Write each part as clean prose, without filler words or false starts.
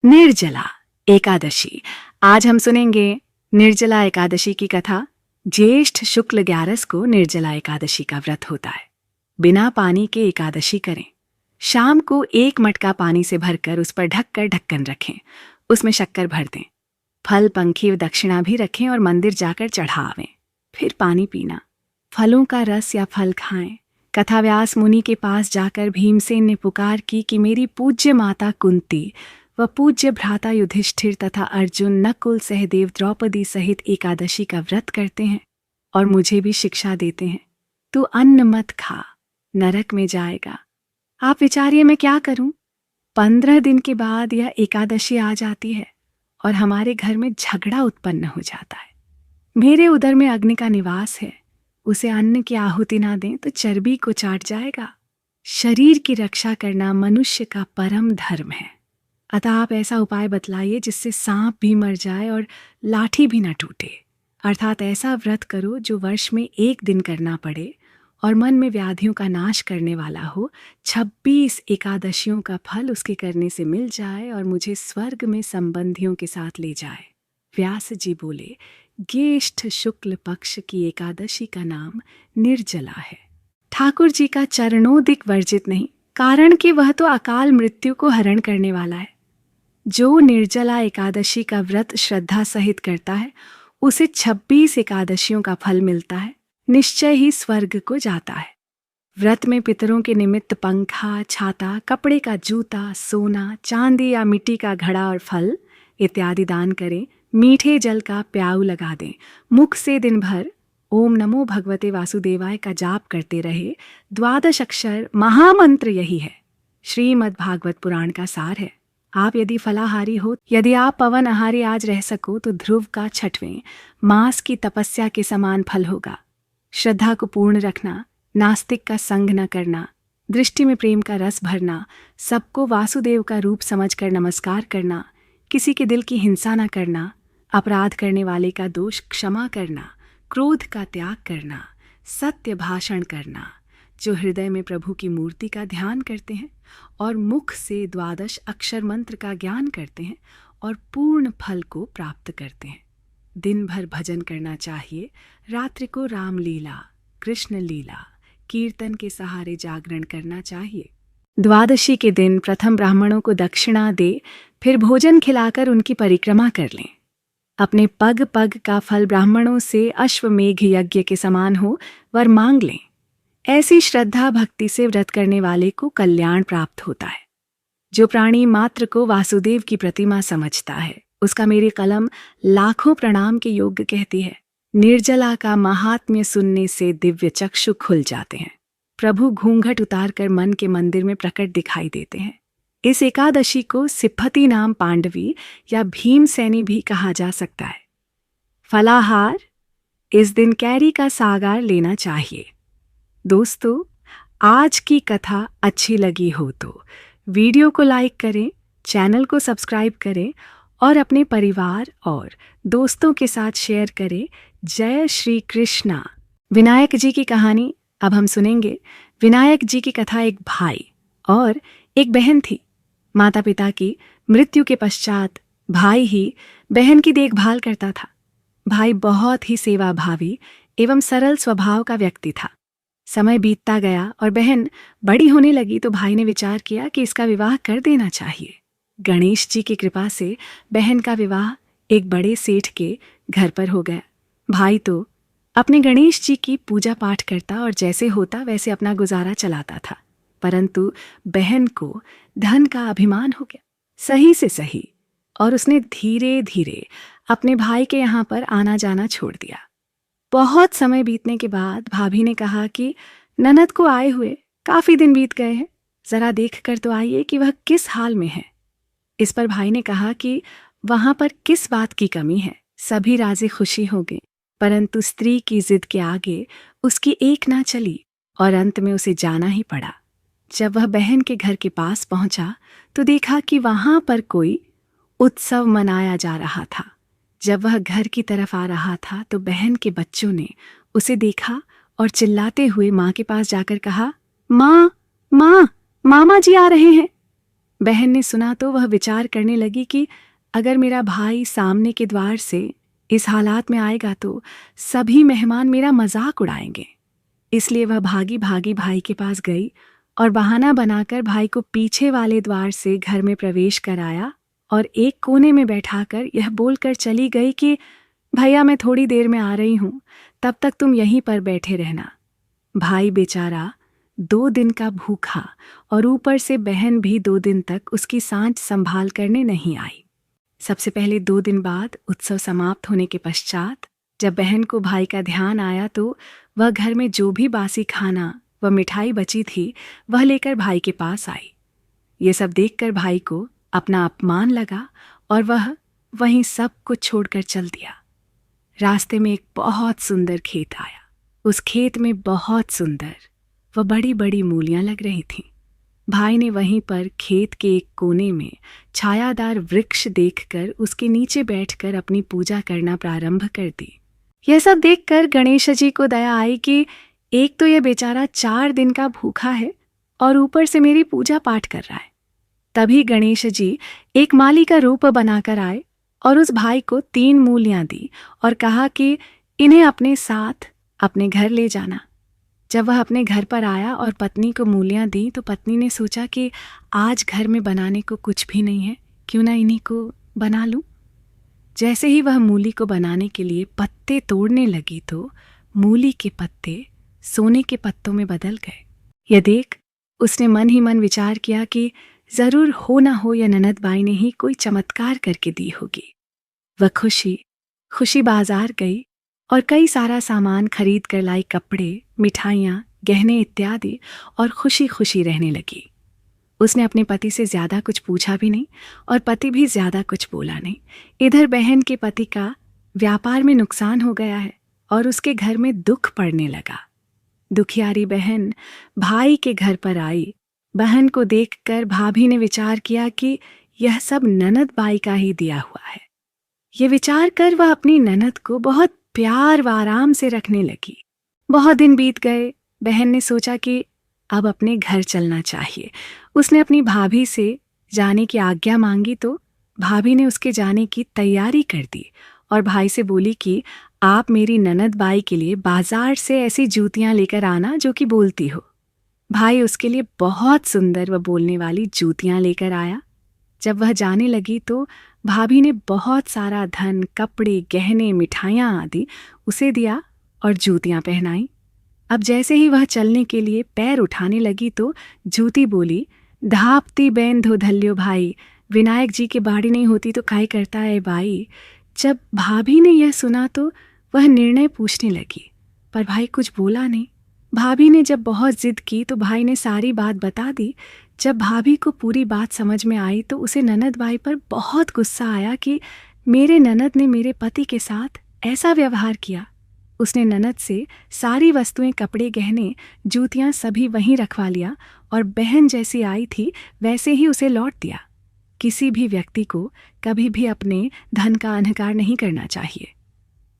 निर्जला एकादशी। आज हम सुनेंगे निर्जला एकादशी की कथा। ज्येष्ठ शुक्ल 11 को निर्जला एकादशी का व्रत होता है। बिना पानी के एकादशी करें। शाम को 1 मटका पानी से भरकर उस पर ढककर ढक्कन रखें। उसमें शक्कर भर दें। फल, पंखी व दक्षिणा भी रखें और मंदिर जाकर चढ़ावें। फिर पानी पीना। फलों का रस या फल खाएं। कथा व्यास मुनि के पास जाकर भीमसेन ने पुकार की कि मेरी पूज्य माता कुंती व पूज्य भ्राता युधिष्ठिर तथा अर्जुन, नकुल, सहदेव, द्रौपदी सहित एकादशी का व्रत करते हैं और मुझे भी शिक्षा देते हैं। तू अन्न मत खा, नरक में जाएगा। आप विचारिए मैं क्या करूं? 15 दिन के बाद यह एकादशी आ जाती है और हमारे घर में झगड़ा उत्पन्न हो जाता है। मेरे उदर में अग्नि का निवास है, उसे अन्न की आहुति ना दें तो चर्बी को चाट जाएगा। शरीर की रक्षा करना मनुष्य का परम धर्म है। अतः आप ऐसा उपाय बतलाइए जिससे सांप भी मर जाए और लाठी भी न टूटे। अर्थात ऐसा व्रत करो जो वर्ष में 1 दिन करना पड़े और मन में व्याधियों का नाश करने वाला हो। 26 एकादशियों का फल उसके करने से मिल जाए और मुझे स्वर्ग में संबंधियों के साथ ले जाए। व्यास जी बोले, ज्येष्ठ शुक्ल पक्ष की एकादशी का नाम निर्जला है। ठाकुर जी का चरणोदिक वर्जित नहीं, कारण कि वह तो अकाल मृत्यु को हरण करने वाला है। जो निर्जला एकादशी का व्रत श्रद्धा सहित करता है उसे 26 एकादशियों का फल मिलता है, निश्चय ही स्वर्ग को जाता है। व्रत में पितरों के निमित्त पंखा, छाता, कपड़े का जूता, सोना, चांदी या मिट्टी का घड़ा और फल इत्यादि दान करें। मीठे जल का प्याऊ लगा दें। मुख से दिन भर ओम नमो भगवते वासुदेवाय का जाप करते रहे। 12 अक्षर महामंत्र यही है। श्रीमद् भागवत पुराण का सार है। आप यदि फलाहारी हो, यदि आप पवन आहारी आज रह सको तो ध्रुव का 6वें मास की तपस्या के समान फल होगा। श्रद्धा को पूर्ण रखना, नास्तिक का संग न करना, दृष्टि में प्रेम का रस भरना, सबको वासुदेव का रूप समझकर नमस्कार करना, किसी के दिल की हिंसा न करना, अपराध करने वाले का दोष क्षमा करना, क्रोध का त्याग करना, सत्य भाषण करना, जो हृदय में प्रभु की मूर्ति का ध्यान करते हैं और मुख से 12 अक्षर मंत्र का ज्ञान करते हैं और पूर्ण फल को प्राप्त करते हैं। दिन भर भजन करना चाहिए। रात्रि को रामलीला, कृष्ण लीला, कीर्तन के सहारे जागरण करना चाहिए। द्वादशी के दिन प्रथम ब्राह्मणों को दक्षिणा दे, फिर भोजन खिलाकर उनकी परिक्रमा कर लें। अपने पग पग का फल ब्राह्मणों से अश्वमेघ यज्ञ के समान हो वर मांग लें। ऐसी श्रद्धा भक्ति से व्रत करने वाले को कल्याण प्राप्त होता है। जो प्राणी मात्र को वासुदेव की प्रतिमा समझता है उसका मेरी कलम लाखों प्रणाम के योग्य कहती है। निर्जला का महात्म्य सुनने से दिव्य चक्षु खुल जाते हैं। प्रभु घूंघट उतारकर मन के मंदिर में प्रकट दिखाई देते हैं। इस एकादशी को सिप्पति नाम पांडवी या भीमसेनी भी कहा जा सकता है। फलाहार, इस दिन कैरी का सागार लेना चाहिए। दोस्तों, आज की कथा अच्छी लगी हो तो वीडियो को लाइक करें, चैनल को सब्सक्राइब करें और अपने परिवार और दोस्तों के साथ शेयर करें। जय श्री कृष्णा। विनायक जी की कहानी अब हम सुनेंगे। विनायक जी की कथा एक भाई और एक बहन थी। माता पिता की मृत्यु के पश्चात भाई ही बहन की देखभाल करता था। भाई बहुत ही सेवाभावी एवं सरल स्वभाव का व्यक्ति था। समय बीतता गया और बहन बड़ी होने लगी तो भाई ने विचार किया कि इसका विवाह कर देना चाहिए। गणेश जी की कृपा से बहन का विवाह एक बड़े सेठ के घर पर हो गया। भाई तो अपने गणेश जी की पूजा पाठ करता और जैसे होता वैसे अपना गुजारा चलाता था, परंतु बहन को धन का अभिमान हो गया, सही से सही, और उसने धीरे धीरे अपने भाई के यहाँ पर आना जाना छोड़ दिया। बहुत समय बीतने के बाद भाभी ने कहा कि ननद को आए हुए काफी दिन बीत गए हैं, जरा देख कर तो आइए कि वह किस हाल में है। इस पर भाई ने कहा कि वहां पर किस बात की कमी है। सभी राजी खुशी हो गए, परंतु स्त्री की जिद के आगे उसकी एक ना चली और अंत में उसे जाना ही पड़ा। जब वह बहन के घर के पास पहुंचा तो देखा कि वहां पर कोई उत्सव मनाया जा रहा था। जब वह घर की तरफ आ रहा था तो बहन के बच्चों ने उसे देखा और चिल्लाते हुए माँ के पास जाकर कहा, माँ माँ, मामा जी आ रहे हैं। बहन ने सुना तो वह विचार करने लगी कि अगर मेरा भाई सामने के द्वार से इस हालात में आएगा तो सभी मेहमान मेरा मजाक उड़ाएंगे। इसलिए वह भागी भागी भाई के पास गई और बहाना बनाकर भाई को पीछे वाले द्वार से घर में प्रवेश कराया और एक कोने में बैठाकर यह बोलकर चली गई कि भैया मैं थोड़ी देर में आ रही हूं, तब तक तुम यहीं पर बैठे रहना। भाई बेचारा 2 दिन का भूखा और ऊपर से बहन भी 2 दिन तक उसकी सांस संभाल करने नहीं आई। सबसे पहले 2 दिन बाद उत्सव समाप्त होने के पश्चात जब बहन को भाई का ध्यान आया तो वह घर में जो भी बासी खाना व मिठाई बची थी वह लेकर भाई के पास आई। ये सब देखकर भाई को अपना अपमान लगा और वह वहीं सब कुछ छोड़कर चल दिया। रास्ते में एक बहुत सुंदर खेत आया। उस खेत में बहुत सुंदर व बड़ी बड़ी मूलियां लग रही थीं। भाई ने वहीं पर खेत के एक कोने में छायादार वृक्ष देखकर उसके नीचे बैठकर अपनी पूजा करना प्रारंभ कर दी। यह सब देखकर गणेश जी को दया आई कि एक तो यह बेचारा 4 दिन का भूखा है और ऊपर से मेरी पूजा पाठ कर रहा है। तभी गणेश जी एक माली का रूप बनाकर आए और उस भाई को 3 मूलियां दी और कहा कि इन्हें अपने साथ अपने घर ले जाना। जब वह अपने घर पर आया और पत्नी को मूलियां दी तो पत्नी ने सोचा कि आज घर में बनाने को कुछ भी नहीं है, क्यों ना इन्हीं को बना लूं। जैसे ही वह मूली को बनाने के लिए पत्ते तोड़ने लगी तो मूली के पत्ते सोने के पत्तों में बदल गए। यह देख उसने मन ही मन विचार किया कि जरूर हो ना हो या ननद बाई ने ही कोई चमत्कार करके दी होगी। वह खुशी खुशी बाजार गई और कई सारा सामान खरीद कर लाई, कपड़े, मिठाइयाँ, गहने इत्यादि, और खुशी खुशी रहने लगी। उसने अपने पति से ज्यादा कुछ पूछा भी नहीं और पति भी ज्यादा कुछ बोला नहीं। इधर बहन के पति का व्यापार में नुकसान हो गया है और उसके घर में दुख पड़ने लगा। दुखियारी बहन भाई के घर पर आई। बहन को देखकर भाभी ने विचार किया कि यह सब ननद बाई का ही दिया हुआ है। ये विचार कर वह अपनी ननद को बहुत प्यार व आराम से रखने लगी। बहुत दिन बीत गए। बहन ने सोचा कि अब अपने घर चलना चाहिए। उसने अपनी भाभी से जाने की आज्ञा मांगी तो भाभी ने उसके जाने की तैयारी कर दी और भाई से बोली कि आप मेरी ननद बाई के लिए बाजार से ऐसी जूतियां लेकर आना जो कि बोलती हो। भाई उसके लिए बहुत सुंदर व बोलने वाली जूतियां लेकर आया। जब वह जाने लगी तो भाभी ने बहुत सारा धन, कपड़े, गहने, मिठाइयाँ आदि उसे दिया और जूतियाँ पहनाई। अब जैसे ही वह चलने के लिए पैर उठाने लगी तो जूती बोली, धापती बैन धोधल्यो भाई, विनायक जी की बाड़ी नहीं होती तो काहे करता है बाई। जब भाभी ने यह सुना तो वह निर्णय पूछने लगी, पर भाई कुछ बोला नहीं। भाभी ने जब बहुत जिद की तो भाई ने सारी बात बता दी। जब भाभी को पूरी बात समझ में आई तो उसे ननद बाई पर बहुत गुस्सा आया कि मेरे ननद ने मेरे पति के साथ ऐसा व्यवहार किया। उसने ननद से सारी वस्तुएं, कपड़े, गहने, जूतियां सभी वहीं रखवा लिया और बहन जैसी आई थी वैसे ही उसे लौट दिया। किसी भी व्यक्ति को कभी भी अपने धन का अहंकार नहीं करना चाहिए।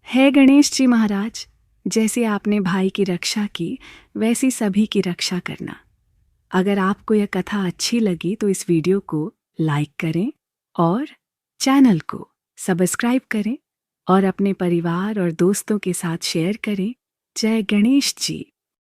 है गणेश जी महाराज, जैसे आपने भाई की रक्षा की वैसी सभी की रक्षा करना। अगर आपको यह कथा अच्छी लगी तो इस वीडियो को लाइक करें और चैनल को सब्सक्राइब करें और अपने परिवार और दोस्तों के साथ शेयर करें। जय गणेश जी।